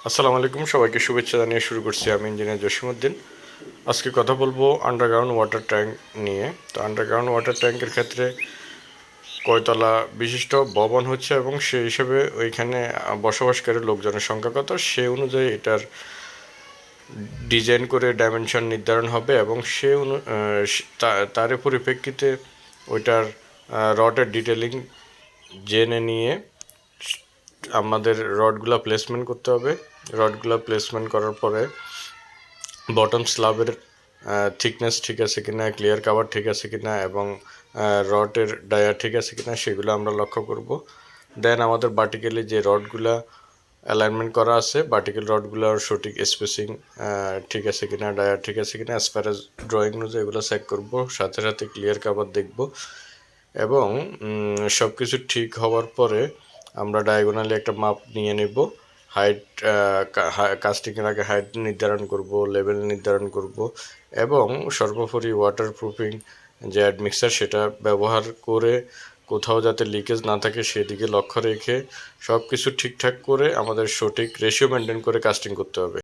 আসসালামু আলাইকুম, সবাইকে শুভেচ্ছা জানিয়ে শুরু করছি। আমি ইঞ্জিনিয়ার জসিমউদ্দিন। আজকে কথা বলবো আন্ডারগ্রাউন্ড ওয়াটার ট্যাঙ্ক নিয়ে। তো আন্ডারগ্রাউন্ড ওয়াটার ট্যাঙ্কের ক্ষেত্রে কয়তলা বিশিষ্ট ভবন হচ্ছে এবং সেই হিসেবে ওইখানে বসবাসকারী লোকজনের সংখ্যা কত, সে অনুযায়ী এটার ডিজাইন করে ডাইমেনশন নির্ধারণ হবে এবং তার পরিপ্রেক্ষিতে ওইটার রডের ডিটেলিং জেনে নিয়ে আমাদের রডগুলা প্লেসমেন্ট করতে হবে। রডগুলা প্লেসমেন্ট করার পরে বটম স্ল্যাবের থিকনেস ঠিক আছে কিনা, ক্লিয়ার কাভার ঠিক আছে কিনা এবং রডের ডায়া ঠিক আছে কিনা সেগুলো আমরা লক্ষ্য করব। দেন আমাদের ভার্টিক্যালি যে রডগুলা অ্যালাইনমেন্ট করা আছে, ভার্টিক্যাল রডগুলোর সঠিক স্পেসিং ঠিক আছে কিনা, ডায়া ঠিক আছে কিনা অ্যাজ পার অ্যাজ ড্রয়িং অনুযায়ী এগুলো চেক করব। সাথে সাথে ক্লিয়ার কাভার দেখব এবং সব কিছু ঠিক হওয়ার পরে আমরা ডায়াগোনালি একটা মাপ নিয়ে নেব। হাইট, কাস্টিংয়ের আগে হাইট নির্ধারণ করব, লেভেল নির্ধারণ করব এবং সর্বোপরি ওয়াটারপ্রুফিং যে অ্যাডমিক্সার সেটা ব্যবহার করে কোথাও যাতে লিকেজ না থাকে সেদিকে লক্ষ্য রেখে সব কিছু ঠিকঠাক করে আমাদের সঠিক রেশিও মেনটেন করে কাস্টিং করতে হবে।